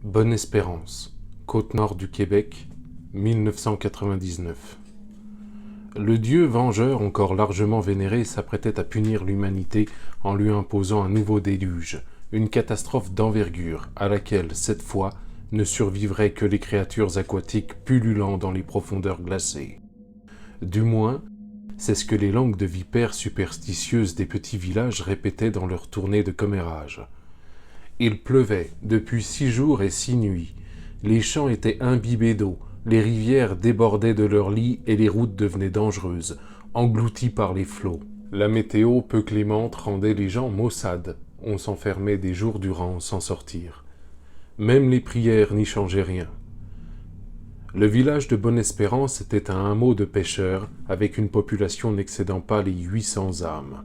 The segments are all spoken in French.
Bonne-Espérance, Côte-Nord du Québec, 1999. Le dieu vengeur encore largement vénéré s'apprêtait à punir l'humanité en lui imposant un nouveau déluge, une catastrophe d'envergure à laquelle, cette fois, ne survivraient que les créatures aquatiques pullulant dans les profondeurs glacées. Du moins, c'est ce que les langues de vipères superstitieuses des petits villages répétaient dans leur tournée de commérage. Il pleuvait depuis 6 jours et 6 nuits. Les champs étaient imbibés d'eau, les rivières débordaient de leurs lits et les routes devenaient dangereuses, englouties par les flots. La météo peu clémente rendait les gens maussades. On s'enfermait des jours durant sans sortir. Même les prières n'y changeaient rien. Le village de Bonne-Espérance était un hameau de pêcheurs, avec une population n'excédant pas les 800 âmes.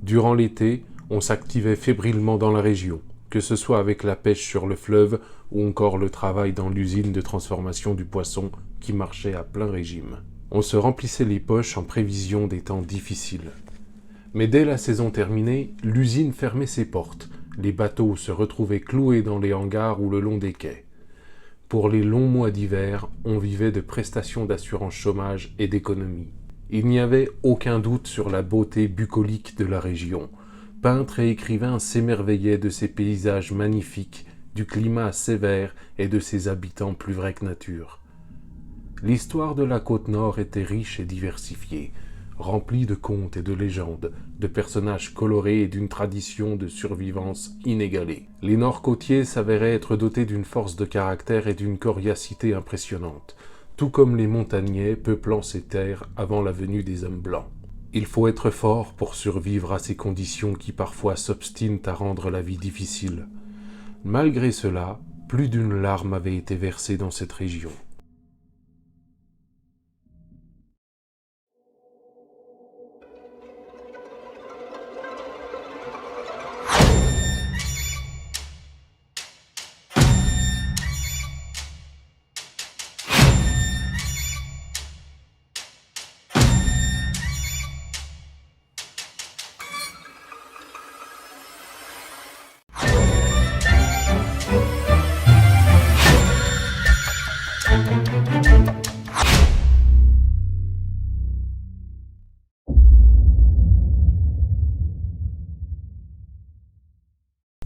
Durant l'été, on s'activait fébrilement dans la région, que ce soit avec la pêche sur le fleuve ou encore le travail dans l'usine de transformation du poisson qui marchait à plein régime. On se remplissait les poches en prévision des temps difficiles. Mais dès la saison terminée, l'usine fermait ses portes. Les bateaux se retrouvaient cloués dans les hangars ou le long des quais. Pour les longs mois d'hiver, on vivait de prestations d'assurance chômage et d'économie. Il n'y avait aucun doute sur la beauté bucolique de la région. Peintres et écrivains s'émerveillaient de ces paysages magnifiques, du climat sévère et de ses habitants plus vrais que nature. L'histoire de la Côte-Nord était riche et diversifiée, remplie de contes et de légendes, de personnages colorés et d'une tradition de survivance inégalée. Les Nord-Côtiers s'avéraient être dotés d'une force de caractère et d'une coriacité impressionnante, tout comme les Montagnais peuplant ces terres avant la venue des hommes blancs. Il faut être fort pour survivre à ces conditions qui parfois s'obstinent à rendre la vie difficile. Malgré cela, plus d'une larme avait été versée dans cette région.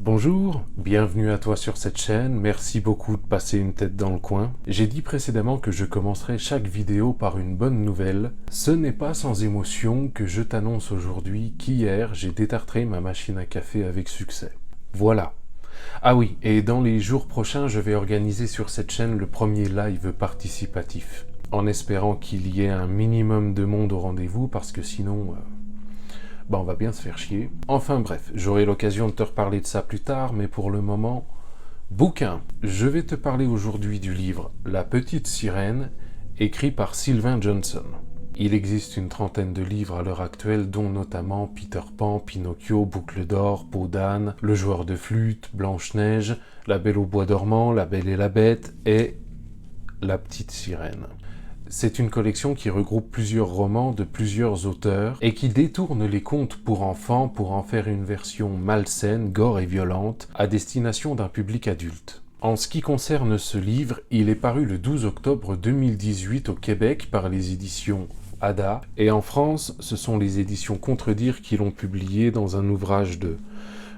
Bonjour, bienvenue à toi sur cette chaîne, merci beaucoup de passer une tête dans le coin. J'ai dit précédemment que je commencerai chaque vidéo par une bonne nouvelle. Ce n'est pas sans émotion que je t'annonce aujourd'hui qu'hier j'ai détartré ma machine à café avec succès. Voilà. Ah oui, et dans les jours prochains, je vais organiser sur cette chaîne le premier live participatif, en espérant qu'il y ait un minimum de monde au rendez-vous, parce que sinon... on va bien se faire chier. Enfin bref, j'aurai l'occasion de te reparler de ça plus tard, mais pour le moment... Bouquin. Je vais te parler aujourd'hui du livre « La petite sirène », écrit par Sylvain Johnson. Il existe une trentaine de livres à l'heure actuelle, dont notamment Peter Pan, Pinocchio, Boucle d'or, Peau d'âne, Le joueur de flûte, Blanche-Neige, La Belle au bois dormant, La Belle et la Bête et La petite sirène. C'est une collection qui regroupe plusieurs romans de plusieurs auteurs et qui détourne les contes pour enfants pour en faire une version malsaine, gore et violente à destination d'un public adulte. En ce qui concerne ce livre, il est paru le 12 octobre 2018 au Québec par les éditions Ada et en France, ce sont les éditions Contredire qui l'ont publié dans un ouvrage de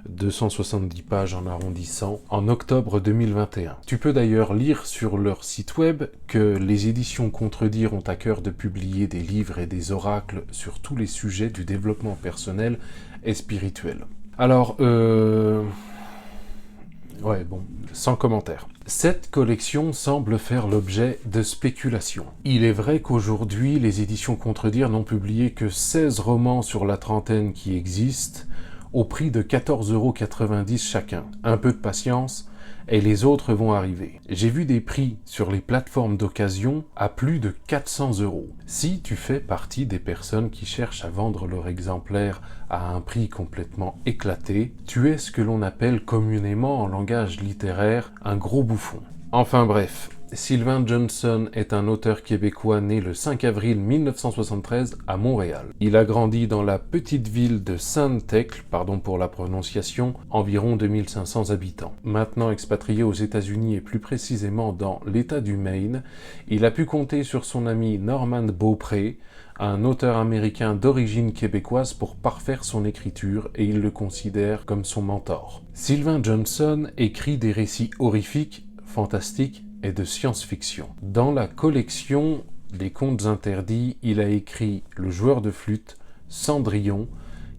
270 pages en arrondissant, en octobre 2021. Tu peux d'ailleurs lire sur leur site web que les éditions Contredire ont à cœur de publier des livres et des oracles sur tous les sujets du développement personnel et spirituel. Alors, sans commentaire. Cette collection semble faire l'objet de spéculations. Il est vrai qu'aujourd'hui, les éditions Contredire n'ont publié que 16 romans sur la trentaine qui existent, au prix de 14,90 € chacun. Un peu de patience, et les autres vont arriver. J'ai vu des prix sur les plateformes d'occasion à plus de 400 €. Si tu fais partie des personnes qui cherchent à vendre leur exemplaire à un prix complètement éclaté, tu es ce que l'on appelle communément en langage littéraire un gros bouffon. Enfin bref, Sylvain Johnson est un auteur québécois né le 5 avril 1973 à Montréal. Il a grandi dans la petite ville de Sainte-Thècle, pardon pour la prononciation, environ 2500 habitants. Maintenant expatrié aux États-Unis et plus précisément dans l'État du Maine, il a pu compter sur son ami Norman Beaupré, un auteur américain d'origine québécoise pour parfaire son écriture et il le considère comme son mentor. Sylvain Johnson écrit des récits horrifiques, fantastiques et de science-fiction. Dans la collection des contes interdits, il a écrit Le joueur de flûte, Cendrillon,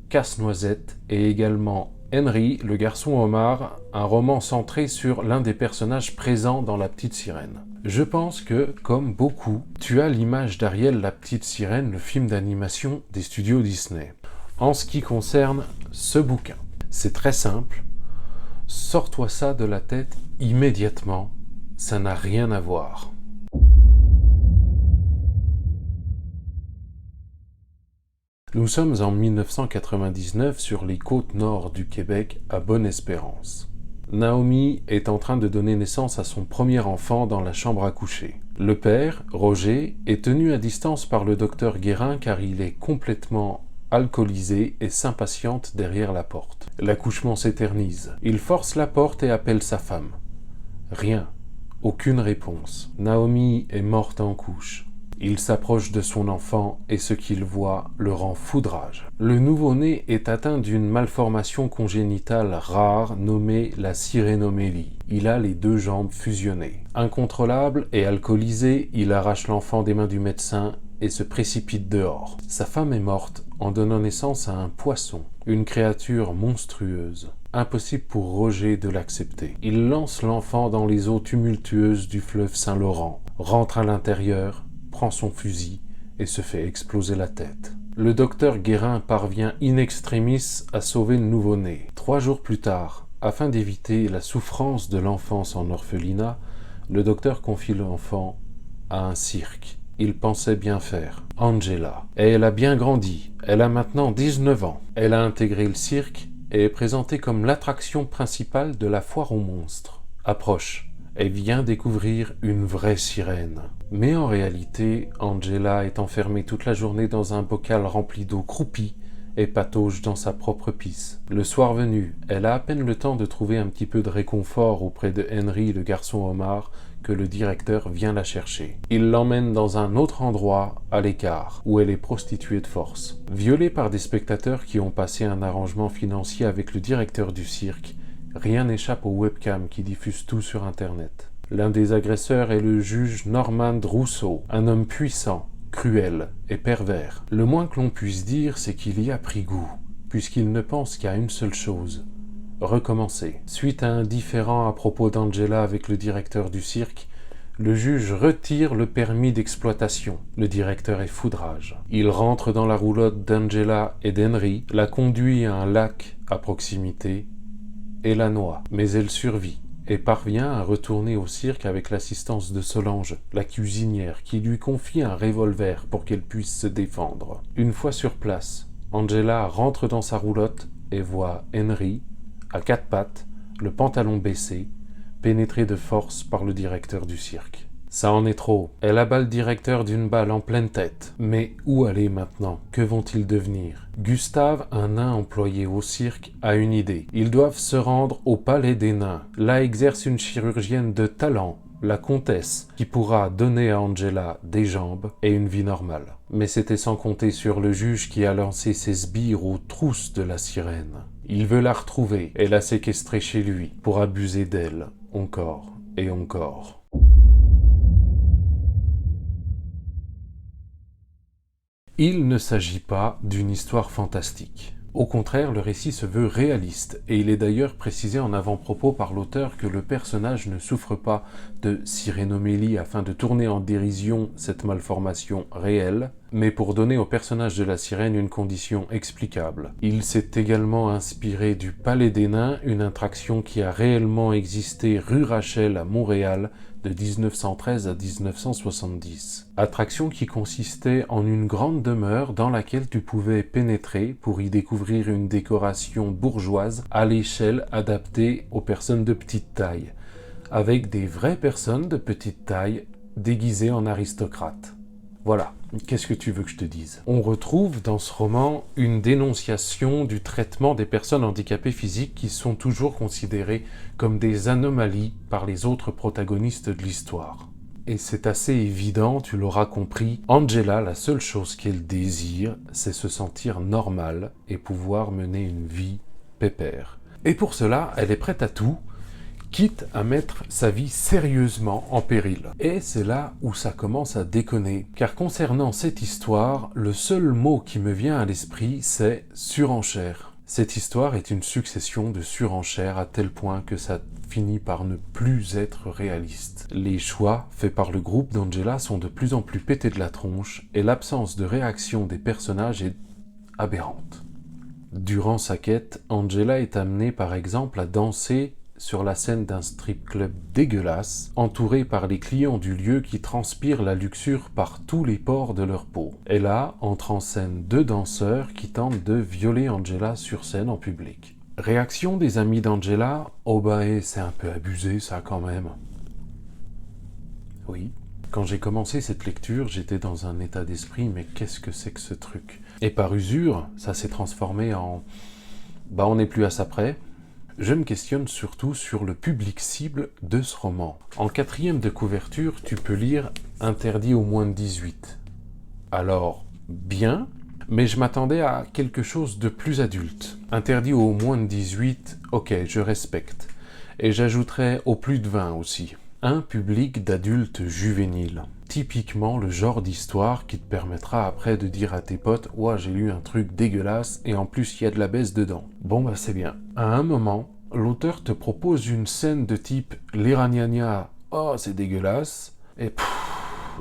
Casse-noisette et également Henry, le garçon homard, un roman centré sur l'un des personnages présents dans La Petite Sirène. Je pense que, comme beaucoup, tu as l'image d'Ariel la Petite Sirène, le film d'animation des studios Disney. En ce qui concerne ce bouquin, c'est très simple, sors-toi ça de la tête immédiatement, ça n'a rien à voir. Nous sommes en 1999 sur les côtes nord du Québec à Bonne-Espérance. Naomi est en train de donner naissance à son premier enfant dans la chambre à coucher. Le père, Roger, est tenu à distance par le docteur Guérin car il est complètement alcoolisé et s'impatiente derrière la porte. L'accouchement s'éternise. Il force la porte et appelle sa femme. Rien. Aucune réponse. Naomi est morte en couche. Il s'approche de son enfant et ce qu'il voit le rend foudrage. Le nouveau-né est atteint d'une malformation congénitale rare nommée la sirénomélie. Il a les deux jambes fusionnées. Incontrôlable et alcoolisé, il arrache l'enfant des mains du médecin et se précipite dehors. Sa femme est morte en donnant naissance à un poisson, une créature monstrueuse. Impossible pour Roger de l'accepter. Il lance l'enfant dans les eaux tumultueuses du fleuve Saint-Laurent, rentre à l'intérieur, prend son fusil et se fait exploser la tête. Le docteur Guérin parvient in extremis à sauver le nouveau-né. 3 jours plus tard, afin d'éviter la souffrance de l'enfance en orphelinat, le docteur confie l'enfant à un cirque. Il pensait bien faire. Angela. Et elle a bien grandi. Elle a maintenant 19 ans. Elle a intégré le cirque et est présentée comme l'attraction principale de la foire aux monstres. Approche. Elle vient découvrir une vraie sirène. Mais en réalité, Angela est enfermée toute la journée dans un bocal rempli d'eau croupie et patauge dans sa propre pisse. Le soir venu, elle a à peine le temps de trouver un petit peu de réconfort auprès de Henry, le garçon homard, que le directeur vient la chercher. Il l'emmène dans un autre endroit, à l'écart, où elle est prostituée de force. Violée par des spectateurs qui ont passé un arrangement financier avec le directeur du cirque, rien n'échappe aux webcams qui diffusent tout sur Internet. L'un des agresseurs est le juge Norman Rousseau, un homme puissant, cruel et pervers. Le moins que l'on puisse dire, c'est qu'il y a pris goût, puisqu'il ne pense qu'à une seule chose: recommencer. Suite à un différend à propos d'Angela avec le directeur du cirque, le juge retire le permis d'exploitation. Le directeur est foudrage. Il rentre dans la roulotte d'Angela et d'Henry, la conduit à un lac à proximité et la noie. Mais elle survit et parvient à retourner au cirque avec l'assistance de Solange, la cuisinière, qui lui confie un revolver pour qu'elle puisse se défendre. Une fois sur place, Angela rentre dans sa roulotte et voit Henry, à 4 pattes, le pantalon baissé, pénétré de force par le directeur du cirque. Ça en est trop. Elle abat le directeur d'une balle en pleine tête. Mais où aller maintenant? Que vont-ils devenir? Gustave, un nain employé au cirque, a une idée. Ils doivent se rendre au palais des nains. Là exerce une chirurgienne de talent, la comtesse, qui pourra donner à Angela des jambes et une vie normale. Mais c'était sans compter sur le juge qui a lancé ses sbires aux trousses de la sirène. Il veut la retrouver et la séquestrer chez lui pour abuser d'elle, encore et encore. Il ne s'agit pas d'une histoire fantastique. Au contraire, le récit se veut réaliste, et il est d'ailleurs précisé en avant-propos par l'auteur que le personnage ne souffre pas de sirénomélie afin de tourner en dérision cette malformation réelle, mais pour donner au personnage de la sirène une condition explicable. Il s'est également inspiré du Palais des Nains, une attraction qui a réellement existé rue Rachel à Montréal de 1913 à 1970. Attraction qui consistait en une grande demeure dans laquelle tu pouvais pénétrer pour y découvrir une décoration bourgeoise à l'échelle adaptée aux personnes de petite taille, avec des vraies personnes de petite taille déguisées en aristocrates. Voilà, qu'est-ce que tu veux que je te dise? On retrouve dans ce roman une dénonciation du traitement des personnes handicapées physiques qui sont toujours considérées comme des anomalies par les autres protagonistes de l'histoire. Et c'est assez évident, tu l'auras compris, Angela, la seule chose qu'elle désire, c'est se sentir normale et pouvoir mener une vie pépère. Et pour cela, elle est prête à tout, quitte à mettre sa vie sérieusement en péril. Et c'est là où ça commence à déconner, car concernant cette histoire, le seul mot qui me vient à l'esprit, c'est surenchère. Cette histoire est une succession de surenchères à tel point que ça finit par ne plus être réaliste. Les choix faits par le groupe d'Angela sont de plus en plus pétés de la tronche, et l'absence de réaction des personnages est aberrante. Durant sa quête, Angela est amenée par exemple à danser sur la scène d'un strip club dégueulasse, entouré par les clients du lieu qui transpirent la luxure par tous les pores de leur peau. Et là, entrent en scène deux danseurs qui tentent de violer Angela sur scène en public. Réaction des amis d'Angela, oh bah c'est un peu abusé ça quand même. Oui. Quand j'ai commencé cette lecture, j'étais dans un état d'esprit, mais qu'est-ce que c'est que ce truc? Et par usure, ça s'est transformé en... bah on n'est plus à ça près. Je me questionne surtout sur le public cible de ce roman. En 4e de couverture, tu peux lire « Interdit aux moins de 18 ». Alors, bien, mais je m'attendais à quelque chose de plus adulte. Interdit aux moins de 18, ok, je respecte. Et j'ajouterais aux plus de 20 aussi. Un public d'adultes juvéniles. Typiquement le genre d'histoire qui te permettra après de dire à tes potes « Ouah, j'ai lu un truc dégueulasse et en plus il y a de la baisse dedans. » Bon bah c'est bien. À un moment, l'auteur te propose une scène de type « Les ragnagnas, oh c'est dégueulasse » et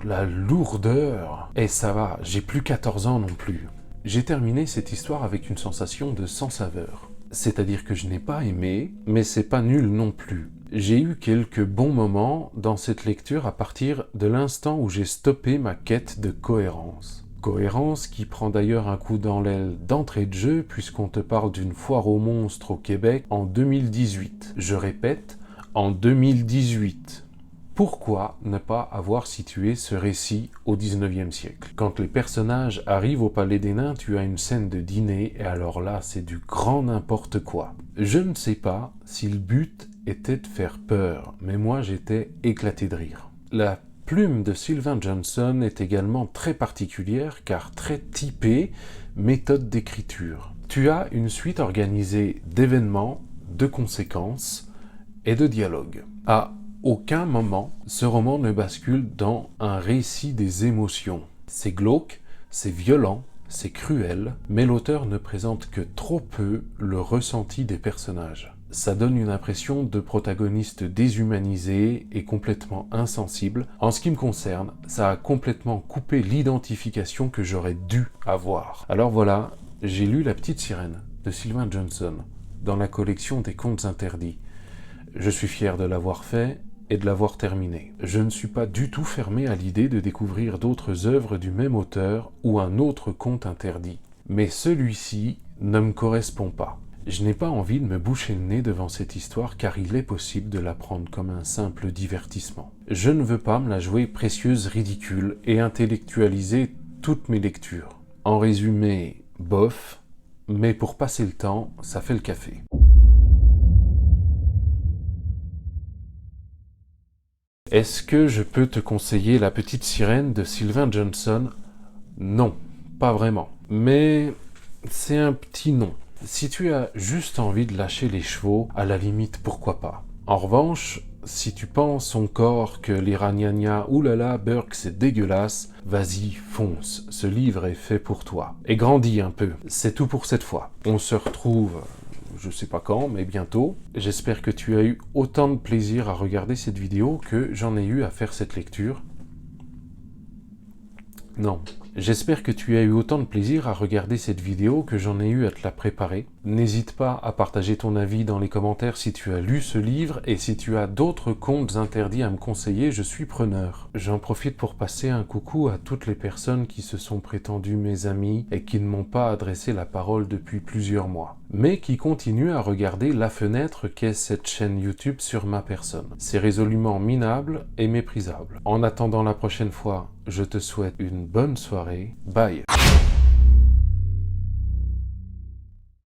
la lourdeur. Et ça va, j'ai plus 14 ans non plus. J'ai terminé cette histoire avec une sensation de sans saveur. C'est-à-dire que je n'ai pas aimé, mais c'est pas nul non plus. J'ai eu quelques bons moments dans cette lecture à partir de l'instant où j'ai stoppé ma quête de cohérence. Cohérence qui prend d'ailleurs un coup dans l'aile d'entrée de jeu puisqu'on te parle d'une foire aux monstres au Québec en 2018. Je répète, en 2018. Pourquoi ne pas avoir situé ce récit au 19e siècle? Quand les personnages arrivent au Palais des Nains, tu as une scène de dîner, et alors là, c'est du grand n'importe quoi. Je ne sais pas si le but était de faire peur, mais moi j'étais éclaté de rire. La plume de Sylvain Johnson est également très particulière, car très typée méthode d'écriture. Tu as une suite organisée d'événements, de conséquences et de dialogues. À aucun moment, ce roman ne bascule dans un récit des émotions. C'est glauque, c'est violent, c'est cruel, mais l'auteur ne présente que trop peu le ressenti des personnages. Ça donne une impression de protagoniste déshumanisé et complètement insensible. En ce qui me concerne, ça a complètement coupé l'identification que j'aurais dû avoir. Alors voilà, j'ai lu La Petite Sirène de Sylvain Johnson dans la collection des contes interdits. Je suis fier de l'avoir fait et de l'avoir terminé. Je ne suis pas du tout fermé à l'idée de découvrir d'autres œuvres du même auteur ou un autre conte interdit. Mais celui-ci ne me correspond pas. Je n'ai pas envie de me boucher le nez devant cette histoire car il est possible de la prendre comme un simple divertissement. Je ne veux pas me la jouer précieuse, ridicule et intellectualiser toutes mes lectures. En résumé, bof, mais pour passer le temps, ça fait le café. Est-ce que je peux te conseiller La Petite Sirène de Sylvain Johnson? Non, pas vraiment. Mais c'est un petit non. Si tu as juste envie de lâcher les chevaux, à la limite, pourquoi pas. En revanche, si tu penses encore que les ragnagnas, oulala, Burke, c'est dégueulasse, vas-y, fonce. Ce livre est fait pour toi. Et grandis un peu. C'est tout pour cette fois. On se retrouve... je sais pas quand, mais bientôt. J'espère que tu as eu autant de plaisir à regarder cette vidéo que j'en ai eu à faire cette lecture. Non. J'espère que tu as eu autant de plaisir à regarder cette vidéo que j'en ai eu à te la préparer. N'hésite pas à partager ton avis dans les commentaires si tu as lu ce livre et si tu as d'autres contes interdits à me conseiller, je suis preneur. J'en profite pour passer un coucou à toutes les personnes qui se sont prétendues mes amis et qui ne m'ont pas adressé la parole depuis plusieurs mois, mais qui continuent à regarder la fenêtre qu'est cette chaîne YouTube sur ma personne. C'est résolument minable et méprisable. En attendant la prochaine fois, je te souhaite une bonne soirée. Bye.